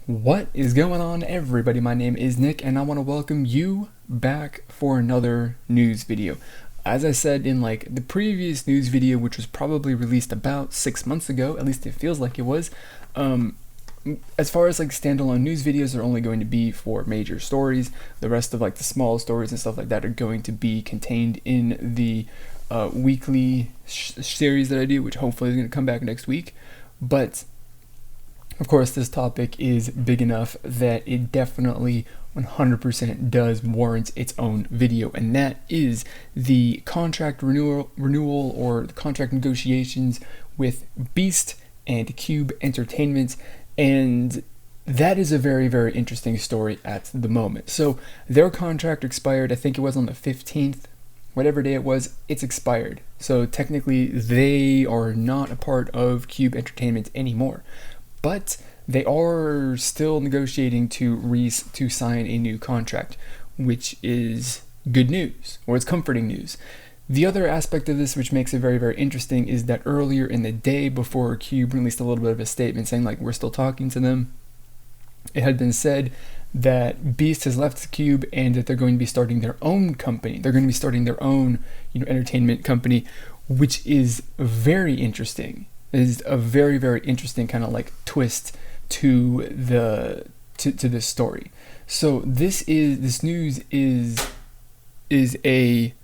What is going on, everybody? My name is Nick, and I want to welcome you back for another news video. As I said in the previous news video, which was probably released about 6 months ago, at least it feels like it was, as far as standalone news videos are only going to be for major stories. The rest of the small stories and stuff like that are going to be contained in the weekly series that I do, which hopefully is going to come back next week. But of course, this topic is big enough that it definitely 100% does warrant its own video, and that is the contract renewal or the contract negotiations with Beast and Cube Entertainment. And that is a very, very interesting story at the moment. So their contract expired, I think it was on the 15th, whatever day it was, it's expired. So technically they are not a part of Cube Entertainment anymore. But they are still negotiating to sign a new contract, which is good news, or it's comforting news. The other aspect of this, which makes it very, very interesting, is that earlier in the day, before Cube released a little bit of a statement saying we're still talking to them, it had been said that Beast has left Cube and that they're going to be starting their own company. They're going to be starting their own, entertainment company, which is very interesting. Is a very, very interesting kind of twist to this story. So this news is a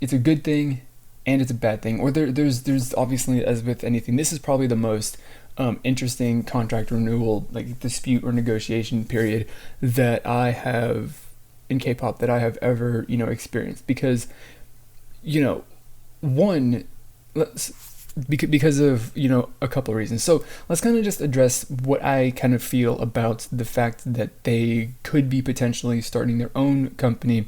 good thing and it's a bad thing. Or there's obviously, as with anything, this is probably the most interesting contract renewal dispute or negotiation period that I have in K-pop that I have ever experienced, because because of a couple of reasons. So let's kind of just address what I kind of feel about the fact that they could be potentially starting their own company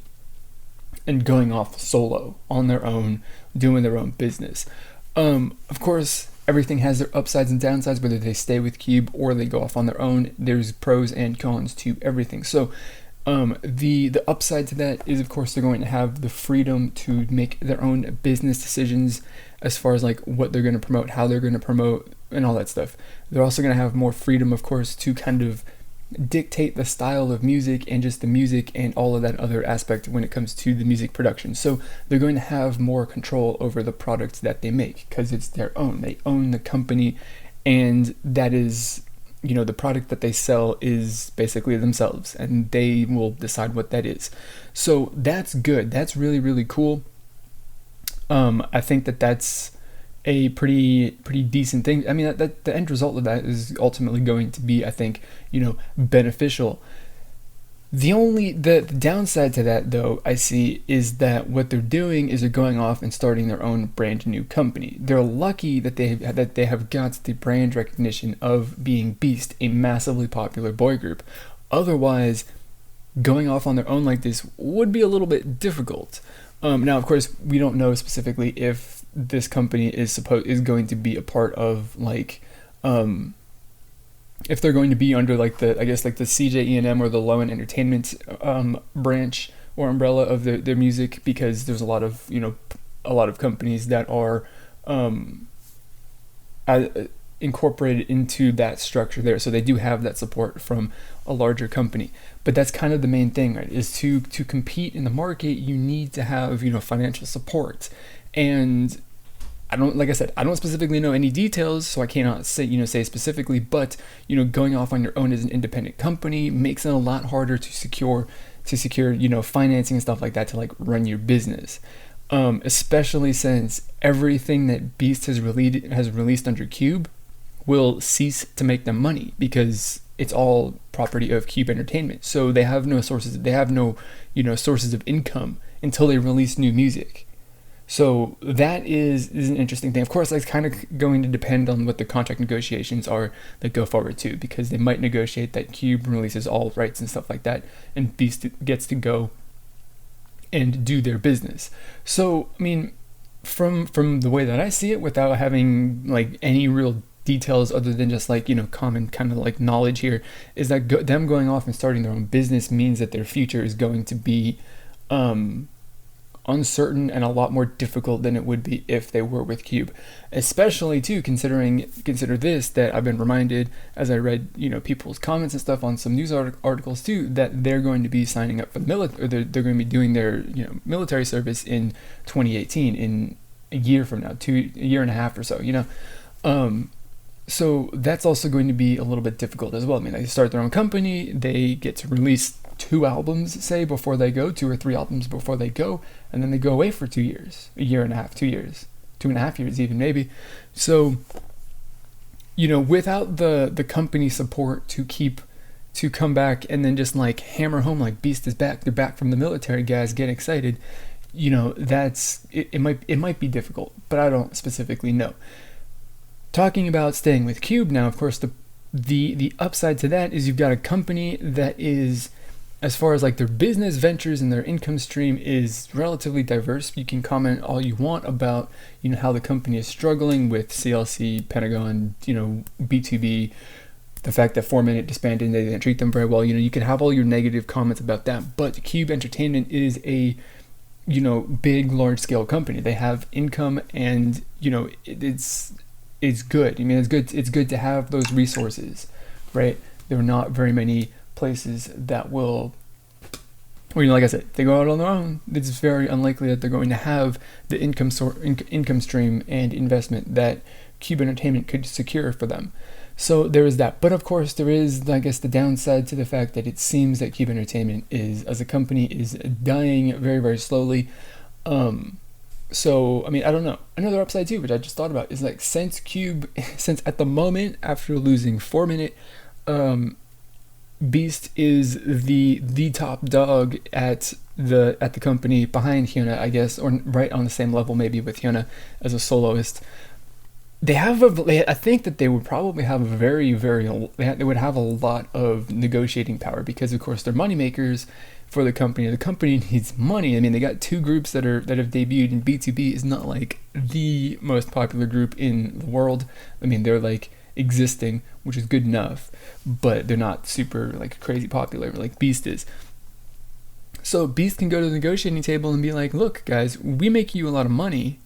and going off solo on their own, doing their own business. Of course, everything has their upsides and downsides, whether they stay with Cube or they go off on their own. There's pros and cons to everything. So the upside to that is, of course, they're going to have the freedom to make their own business decisions as far as what they're going to promote, how they're going to promote, and all that stuff. They're also going to have more freedom, of course, to kind of dictate the style of music and just the music and all of that other aspect when it comes to the music production. So they're going to have more control over the products that they make because it's their own. They own the company, and that is, the product that they sell is basically themselves, and they will decide what that is. So that's good. That's really, really cool. I think that's a pretty decent thing. I mean, that the end result of that is ultimately going to be, I think, beneficial. The downside to that, though, I see, is that what they're doing is they're going off and starting their own brand new company. They're lucky that they have got the brand recognition of being Beast, a massively popular boy group. Otherwise, going off on their own like this would be a little bit difficult. Now, of course, we don't know specifically if this company is going to be a part of if they're going to be under the CJENM or the Low End Entertainment branch or umbrella of their music, because there's a lot of companies that are incorporated into that structure there, so they do have that support from a larger company. But that's kind of the main thing, right? Is to compete in the market, you need to have financial support. And I don't specifically know any details, so I cannot say specifically, but going off on your own as an independent company makes it a lot harder to secure financing and stuff like that to run your business. Especially since everything that Beast has released under Cube will cease to make them money, because it's all property of Cube Entertainment. So they have no sources of income until they release new music. So that is an interesting thing. Of course, it's kind of going to depend on what the contract negotiations are that go forward too, because they might negotiate that Cube releases all rights and stuff like that, and Beast gets to go and do their business. So, I mean, from the way that I see it, without having any real details other than just common kind of knowledge here, is that them going off and starting their own business means that their future is going to be on uncertain and a lot more difficult than it would be if they were with Cube. Especially too, consider this, that I've been reminded as I read, people's comments and stuff on some news articles too, that they're going to be signing up for the military, or they're going to be doing their military service in 2018, in a year from now, a year and a half or so, so that's also going to be a little bit difficult as well. I mean, they start their own company, they get to release 2 albums, say, before they go, 2 or 3 albums before they go, and then they go away for 2 years, a year and a half, 2 years, 2.5 years even maybe. So, without the company support to come back and then just like hammer home like Beast is back, they're back from the military, guys, get excited. That's it might be difficult, but I don't specifically know. Talking about staying with Cube now, of course, the upside to that is you've got a company that is, as far as like their business ventures and their income stream, is relatively diverse. You can comment all you want about, how the company is struggling with CLC, Pentagon, B2B, the fact that 4 Minute disbanded and they didn't treat them very well. You can have all your negative comments about that, but Cube Entertainment is a big, large scale company. They have income, and it's good. I mean, it's good to have those resources, right? There are not very many places that will, like I said, they go out on their own. It's very unlikely that they're going to have the income stream and investment that Cube Entertainment could secure for them. So there is that. But of course, there is, I guess, the downside to the fact that it seems that Cube Entertainment as a company is dying very, very slowly. So, I mean, I don't know. Another upside too, which I just thought about, is like since at the moment, after losing 4 Minute, Beast is the top dog at the company behind Hyuna, I guess, or right on the same level maybe with Hyuna as a soloist. I think that they would probably have they would have a lot of negotiating power, because of course they're money makers for the company. The company needs money. I mean, they got 2 groups that have debuted, and B2B is not like the most popular group in the world. I mean, they're like existing, which is good enough, but they're not super like crazy popular like Beast is. So Beast can go to the negotiating table and be like, look guys, we make you a lot of money,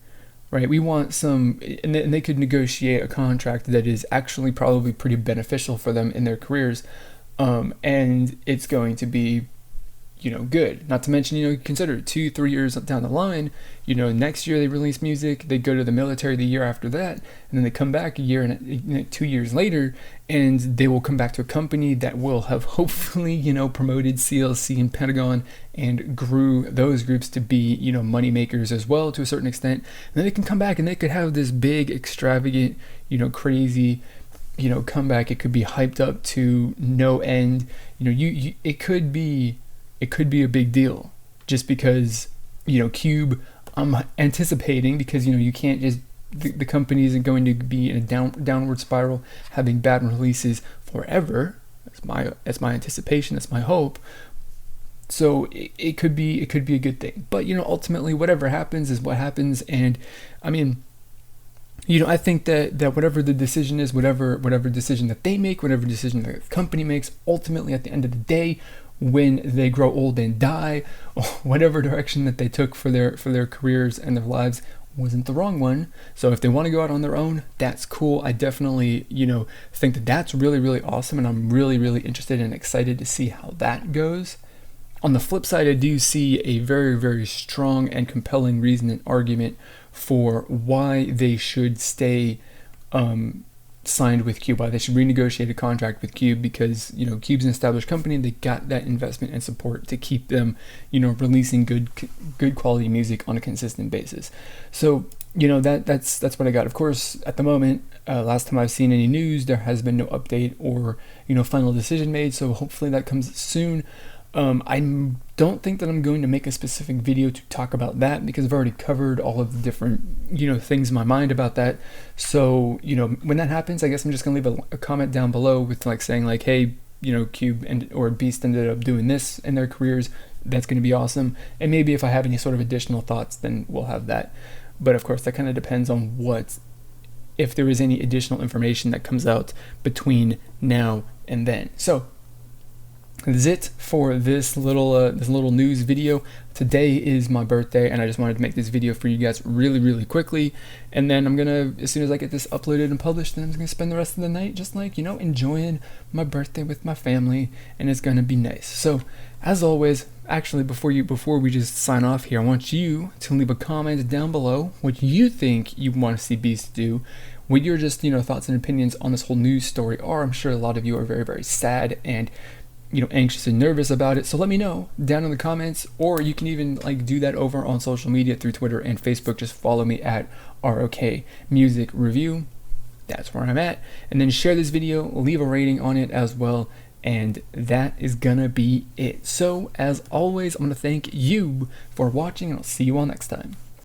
right? We want some, and they could negotiate a contract that is actually probably pretty beneficial for them in their careers, and it's going to be good. Not to mention, consider 2-3 years down the line, next year they release music, they go to the military the year after that, and then they come back a year and 2 years later, and they will come back to a company that will have hopefully, promoted CLC and Pentagon and grew those groups to be, money makers as well to a certain extent. And then they can come back and they could have this big, extravagant, crazy, comeback. It could be hyped up to no end. It could be a big deal, just because, Cube, I'm anticipating, because, you can't just, the company isn't going to be in a downward spiral, having bad releases forever. That's my anticipation, that's my hope. So it could be a good thing. But, ultimately whatever happens is what happens. And I mean, I think that whatever the decision is, whatever decision that they make, whatever decision the company makes, ultimately at the end of the day, when they grow old and die, whatever direction that they took for their careers and their lives wasn't the wrong one. So if they want to go out on their own, that's cool. I definitely, think that that's really, really awesome, and I'm really, really interested and excited to see how that goes. On the flip side, I do see a very, very strong and compelling reason and argument for why they should stay signed with Cube, why they should renegotiate a contract with Cube, because Cube's an established company. They got that investment and support to keep them releasing good quality music on a consistent basis. So that's what I got. Of course, at the moment, last time I've seen any news, there has been no update or final decision made, so hopefully that comes soon. I don't think that I'm going to make a specific video to talk about that, because I've already covered all of the different, things in my mind about that. So, when that happens, I guess I'm just going to leave a comment down below with like saying like, hey, Cube or Beast ended up doing this in their careers. That's going to be awesome. And maybe if I have any sort of additional thoughts, then we'll have that. But of course, that kind of depends on if there is any additional information that comes out between now and then. So, is it for this little news video. Today is my birthday, and I just wanted to make this video for you guys really quickly. And then I'm gonna, as soon as I get this uploaded and published, then I'm gonna spend the rest of the night just like, you know, enjoying my birthday with my family, and it's gonna be nice. So as always, actually before we just sign off here, I want you to leave a comment down below what you think you want to see Beast do, what your just, you know, thoughts and opinions on this whole news story are. I'm sure a lot of you are very sad and, you know, anxious and nervous about it. So let me know down in the comments, or you can even like do that over on social media through Twitter and Facebook. Just follow me at ROK Music Review. That's where I'm at. And then share this video, leave a rating on it as well. And that is gonna be it. So as always, I'm gonna thank you for watching, and I'll see you all next time.